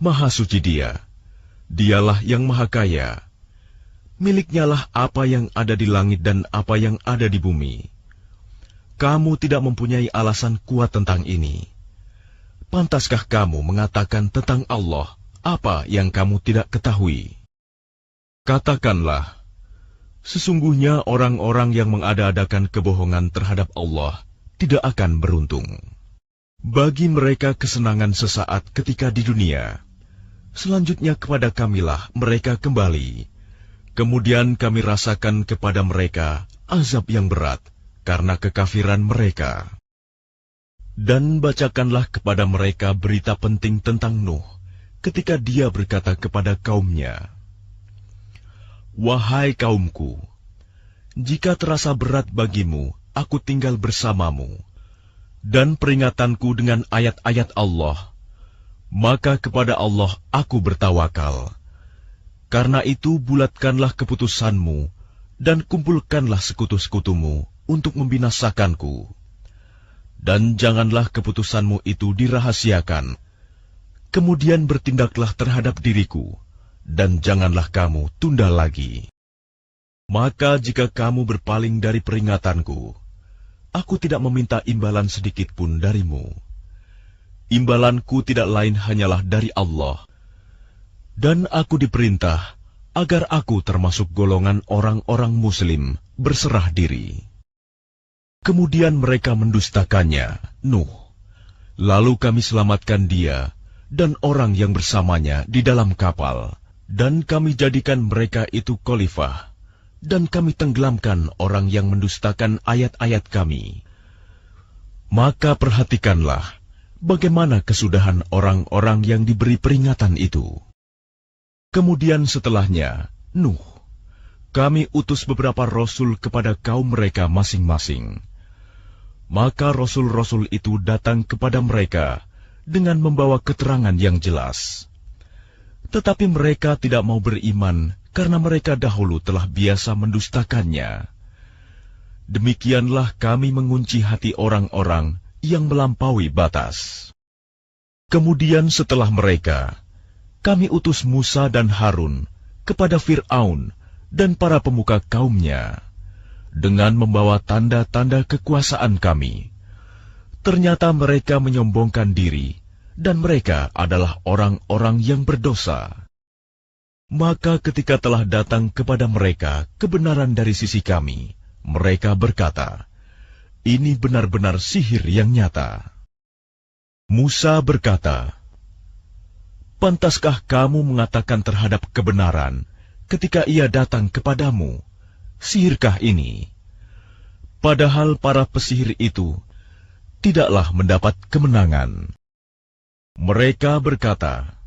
Maha suci Dia, Dialah yang Maha Kaya. Miliknya lah apa yang ada di langit dan apa yang ada di bumi. Kamu tidak mempunyai alasan kuat tentang ini. Pantaskah kamu mengatakan tentang Allah apa yang kamu tidak ketahui? Katakanlah, sesungguhnya orang-orang yang mengada-adakan kebohongan terhadap Allah tidak akan beruntung. Bagi mereka kesenangan sesaat ketika di dunia, selanjutnya kepada Kamilah mereka kembali. Kemudian kami rasakan kepada mereka azab yang berat karena kekafiran mereka. Dan bacakanlah kepada mereka berita penting tentang Nuh, ketika dia berkata kepada kaumnya, Wahai kaumku, jika terasa berat bagimu, aku tinggal bersamamu, dan peringatanku dengan ayat-ayat Allah, maka kepada Allah aku bertawakal. Karena itu bulatkanlah keputusanmu, dan kumpulkanlah sekutu-sekutumu untuk membinasakanku. Dan janganlah keputusanmu itu dirahasiakan. Kemudian bertindaklah terhadap diriku, dan janganlah kamu tunda lagi. Maka jika kamu berpaling dari peringatanku, aku tidak meminta imbalan sedikit pun darimu. Imbalanku tidak lain hanyalah dari Allah. Dan aku diperintah agar aku termasuk golongan orang-orang Muslim berserah diri. Kemudian mereka mendustakannya, Nuh. Lalu kami selamatkan dia dan orang yang bersamanya di dalam kapal, dan kami jadikan mereka itu khalifah, dan kami tenggelamkan orang yang mendustakan ayat-ayat kami. Maka perhatikanlah bagaimana kesudahan orang-orang yang diberi peringatan itu. Kemudian setelahnya, Nuh, kami utus beberapa rasul kepada kaum mereka masing-masing. Maka rasul-rasul itu datang kepada mereka dengan membawa keterangan yang jelas. Tetapi mereka tidak mau beriman karena mereka dahulu telah biasa mendustakannya. Demikianlah kami mengunci hati orang-orang yang melampaui batas. Kemudian setelah mereka, kami utus Musa dan Harun kepada Fir'aun dan para pemuka kaumnya, dengan membawa tanda-tanda kekuasaan kami. Ternyata mereka menyombongkan diri, dan mereka adalah orang-orang yang berdosa. Maka ketika telah datang kepada mereka kebenaran dari sisi kami, mereka berkata, "Ini benar-benar sihir yang nyata." Musa berkata, "Pantaskah kamu mengatakan terhadap kebenaran ketika ia datang kepadamu, 'Sihirkah ini?' Padahal para pesihir itu tidaklah mendapat kemenangan." Mereka berkata,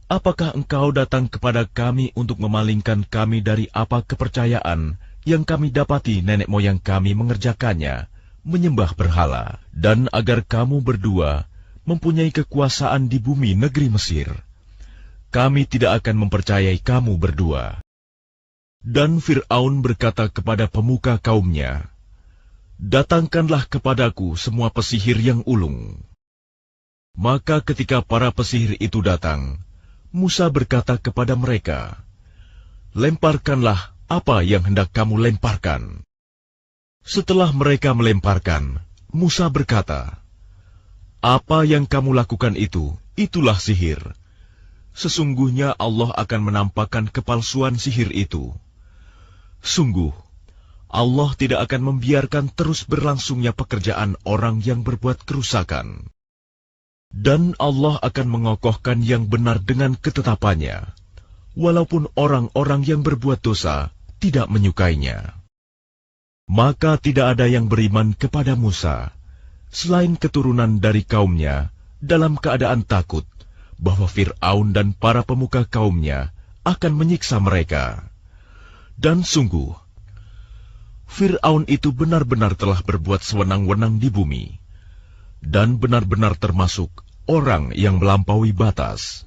"Apakah engkau datang kepada kami untuk memalingkan kami dari apa kepercayaan yang kami dapati nenek moyang kami mengerjakannya, menyembah berhala, dan agar kamu berdua mempunyai kekuasaan di bumi negeri Mesir? Kami tidak akan mempercayai kamu berdua." Dan Fir'aun berkata kepada pemuka kaumnya, "Datangkanlah kepadaku semua pesihir yang ulung." Maka ketika para pesihir itu datang, Musa berkata kepada mereka, "Lemparkanlah apa yang hendak kamu lemparkan." Setelah mereka melemparkan, Musa berkata, "Apa yang kamu lakukan itu, itulah sihir. Sesungguhnya Allah akan menampakkan kepalsuan sihir itu. Sungguh, Allah tidak akan membiarkan terus berlangsungnya pekerjaan orang yang berbuat kerusakan. Dan Allah akan mengokohkan yang benar dengan ketetapannya, walaupun orang-orang yang berbuat dosa tidak menyukainya." Maka tidak ada yang beriman kepada Musa, selain keturunan dari kaumnya, dalam keadaan takut bahwa Fir'aun dan para pemuka kaumnya akan menyiksa mereka. Dan sungguh, Fir'aun itu benar-benar telah berbuat sewenang-wenang di bumi, dan benar-benar termasuk orang yang melampaui batas.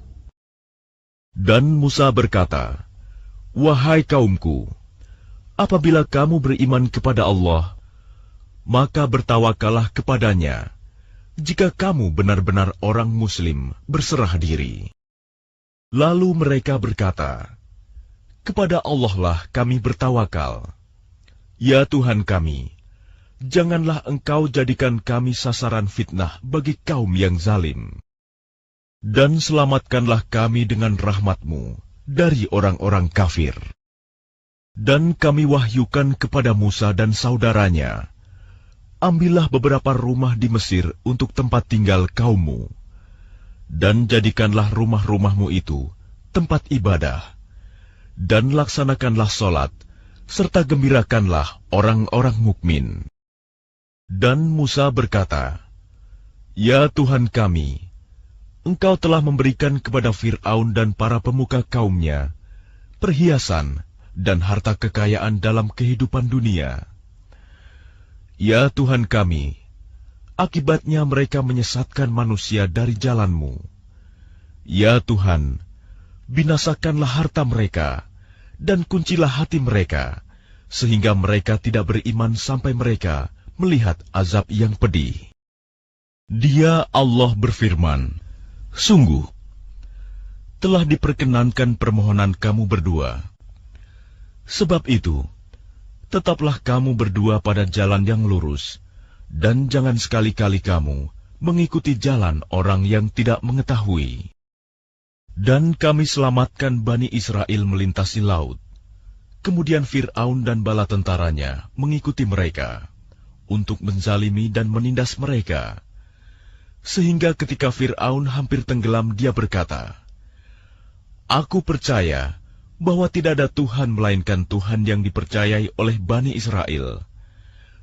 Dan Musa berkata, "Wahai kaumku, apabila kamu beriman kepada Allah, maka bertawakallah kepadanya, jika kamu benar-benar orang Muslim berserah diri." Lalu mereka berkata, "Kepada Allah lah kami bertawakal. Ya Tuhan kami, janganlah Engkau jadikan kami sasaran fitnah bagi kaum yang zalim. Dan selamatkanlah kami dengan rahmat-Mu dari orang-orang kafir." Dan kami wahyukan kepada Musa dan saudaranya, "Ambillah beberapa rumah di Mesir untuk tempat tinggal kaummu, dan jadikanlah rumah-rumahmu itu tempat ibadah, dan laksanakanlah sholat, serta gembirakanlah orang-orang mukmin." Dan Musa berkata, "Ya Tuhan kami, Engkau telah memberikan kepada Fir'aun dan para pemuka kaumnya perhiasan dan harta kekayaan dalam kehidupan dunia. Ya Tuhan kami, akibatnya mereka menyesatkan manusia dari jalan-Mu. Ya Tuhan, binasakanlah harta mereka, dan kuncilah hati mereka, sehingga mereka tidak beriman sampai mereka melihat azab yang pedih." Dia Allah berfirman, "Sungguh, telah diperkenankan permohonan kamu berdua. Sebab itu, tetaplah kamu berdua pada jalan yang lurus, dan jangan sekali-kali kamu mengikuti jalan orang yang tidak mengetahui." Dan kami selamatkan Bani Israel melintasi laut. Kemudian Fir'aun dan bala tentaranya mengikuti mereka untuk menzalimi dan menindas mereka. Sehingga ketika Fir'aun hampir tenggelam, dia berkata, "Aku percaya bahwa tidak ada Tuhan melainkan Tuhan yang dipercayai oleh Bani Israel.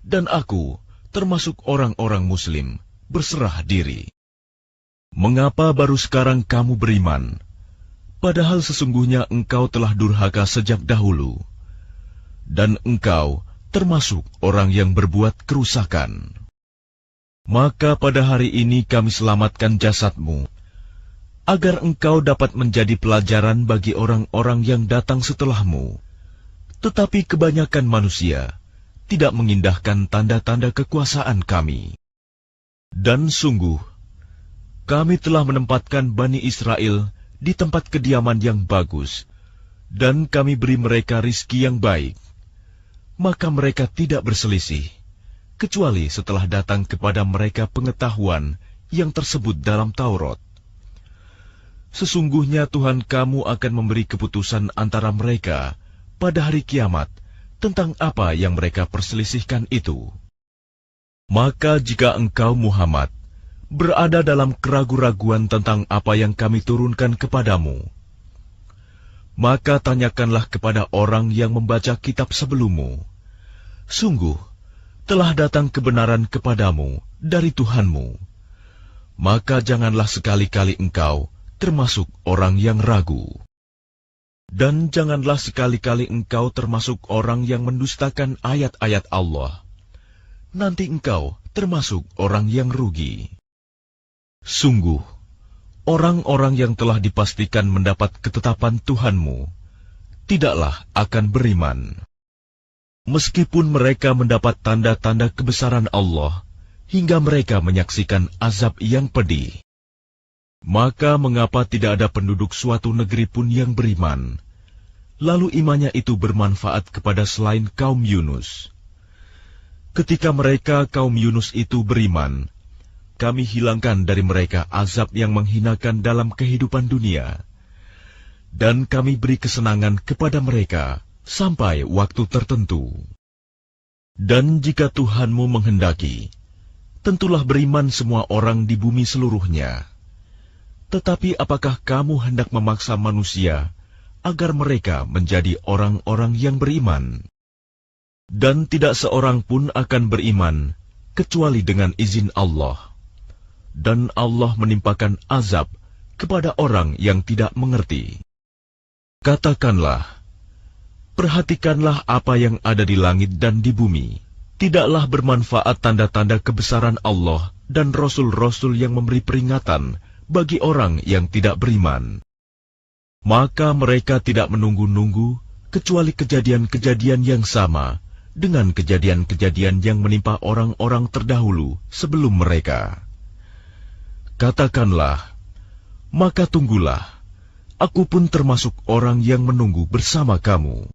Dan aku, termasuk orang-orang Muslim, berserah diri. Mengapa baru sekarang kamu beriman? Padahal sesungguhnya engkau telah durhaka sejak dahulu, dan engkau termasuk orang yang berbuat kerusakan. Maka pada hari ini kami selamatkan jasadmu, agar engkau dapat menjadi pelajaran bagi orang-orang yang datang setelahmu. Tetapi kebanyakan manusia tidak mengindahkan tanda-tanda kekuasaan kami. Dan sungguh, kami telah menempatkan Bani Israel di tempat kediaman yang bagus, dan kami beri mereka rizki yang baik. Maka mereka tidak berselisih, kecuali setelah datang kepada mereka pengetahuan yang tersebut dalam Taurat. Sesungguhnya Tuhan kamu akan memberi keputusan antara mereka pada hari kiamat tentang apa yang mereka perselisihkan itu. Maka jika engkau Muhammad berada dalam keraguan-raguan tentang apa yang kami turunkan kepadamu, maka tanyakanlah kepada orang yang membaca kitab sebelummu. Sungguh, telah datang kebenaran kepadamu dari Tuhanmu. Maka janganlah sekali-kali engkau termasuk orang yang ragu. Dan janganlah sekali-kali engkau termasuk orang yang mendustakan ayat-ayat Allah. Nanti engkau termasuk orang yang rugi. Sungguh, orang-orang yang telah dipastikan mendapat ketetapan Tuhanmu tidaklah akan beriman. Meskipun mereka mendapat tanda-tanda kebesaran Allah, hingga mereka menyaksikan azab yang pedih. Maka mengapa tidak ada penduduk suatu negeri pun yang beriman, lalu imannya itu bermanfaat kepada selain kaum Yunus? Ketika mereka kaum Yunus itu beriman, kami hilangkan dari mereka azab yang menghinakan dalam kehidupan dunia, dan kami beri kesenangan kepada mereka sampai waktu tertentu. Dan jika Tuhanmu menghendaki, tentulah beriman semua orang di bumi seluruhnya. Tetapi apakah kamu hendak memaksa manusia agar mereka menjadi orang-orang yang beriman? Dan tidak seorang pun akan beriman kecuali dengan izin Allah. Dan Allah menimpakan azab kepada orang yang tidak mengerti. Katakanlah, perhatikanlah apa yang ada di langit dan di bumi. Tidaklah bermanfaat tanda-tanda kebesaran Allah dan rasul-rasul yang memberi peringatan bagi orang yang tidak beriman. Maka mereka tidak menunggu-nunggu kecuali kejadian-kejadian yang sama dengan kejadian-kejadian yang menimpa orang-orang terdahulu sebelum mereka. Katakanlah, maka tunggulah, aku pun termasuk orang yang menunggu bersama kamu.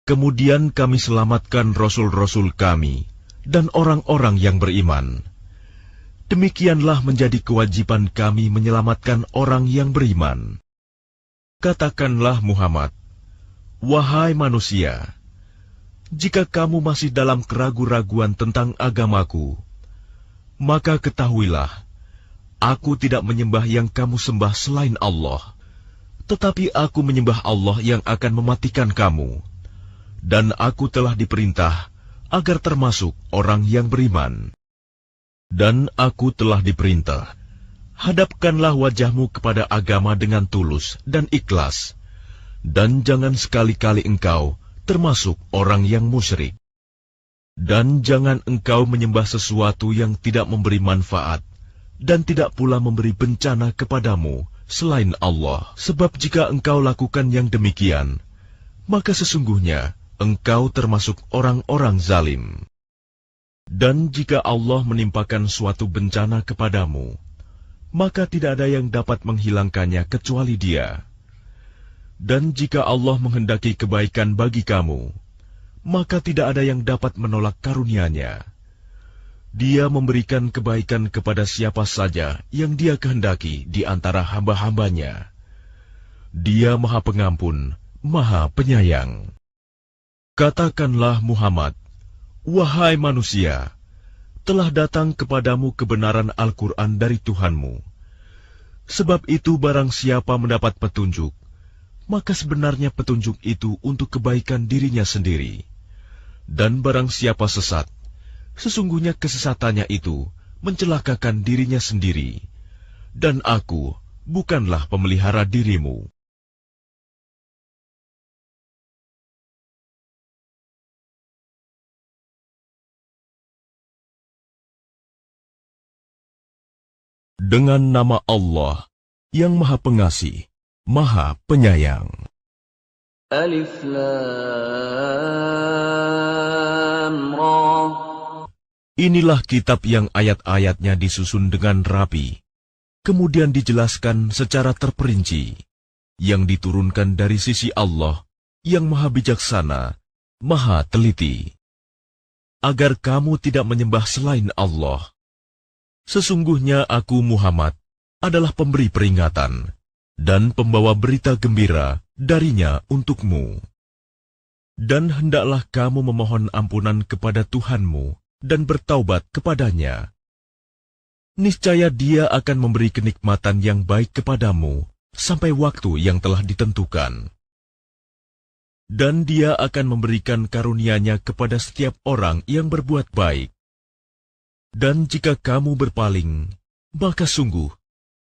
Kemudian kami selamatkan rasul-rasul kami dan orang-orang yang beriman. Demikianlah menjadi kewajiban kami menyelamatkan orang yang beriman. Katakanlah Muhammad, wahai manusia, jika kamu masih dalam keraguan-raguan tentang agamaku, maka ketahuilah, aku tidak menyembah yang kamu sembah selain Allah, tetapi aku menyembah Allah yang akan mematikan kamu, dan aku telah diperintah agar termasuk orang yang beriman. Dan aku telah diperintah, hadapkanlah wajahmu kepada agama dengan tulus dan ikhlas, dan jangan sekali-kali engkau termasuk orang yang musyrik. Dan jangan engkau menyembah sesuatu yang tidak memberi manfaat, dan tidak pula memberi bencana kepadamu selain Allah. Sebab jika engkau lakukan yang demikian, maka sesungguhnya engkau termasuk orang-orang zalim. Dan jika Allah menimpakan suatu bencana kepadamu, maka tidak ada yang dapat menghilangkannya kecuali Dia. Dan jika Allah menghendaki kebaikan bagi kamu, maka tidak ada yang dapat menolak karunia-Nya. Dia memberikan kebaikan kepada siapa saja yang Dia kehendaki di antara hamba-hambanya. Dia Maha Pengampun, Maha Penyayang. Katakanlah Muhammad, wahai manusia, telah datang kepadamu kebenaran Al-Quran dari Tuhanmu. Sebab itu barang siapa mendapat petunjuk, maka sebenarnya petunjuk itu untuk kebaikan dirinya sendiri. Dan barang siapa sesat, sesungguhnya kesesatannya itu mencelakakan dirinya sendiri. Dan aku bukanlah pemelihara dirimu. Dengan nama Allah yang Maha Pengasih, Maha Penyayang. Alif Lam Ra. Inilah kitab yang ayat-ayatnya disusun dengan rapi, kemudian dijelaskan secara terperinci, yang diturunkan dari sisi Allah yang Maha Bijaksana, Maha Teliti, agar kamu tidak menyembah selain Allah. Sesungguhnya aku Muhammad adalah pemberi peringatan dan pembawa berita gembira darinya untukmu. Dan hendaklah kamu memohon ampunan kepada Tuhanmu dan bertaubat kepadanya. Niscaya Dia akan memberi kenikmatan yang baik kepadamu sampai waktu yang telah ditentukan. Dan Dia akan memberikan karunia-Nya kepada setiap orang yang berbuat baik. Dan jika kamu berpaling, maka sungguh,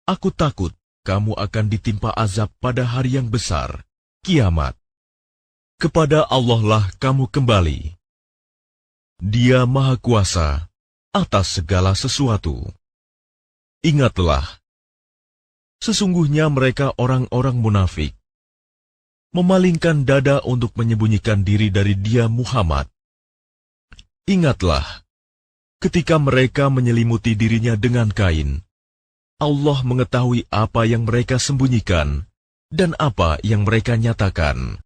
aku takut kamu akan ditimpa azab pada hari yang besar, kiamat. Kepada Allah lah kamu kembali. Dia Maha Kuasa atas segala sesuatu. Ingatlah, sesungguhnya mereka orang-orang munafik memalingkan dada untuk menyembunyikan diri dari Dia Muhammad. Ingatlah, ketika mereka menyelimuti dirinya dengan kain, Allah mengetahui apa yang mereka sembunyikan dan apa yang mereka nyatakan.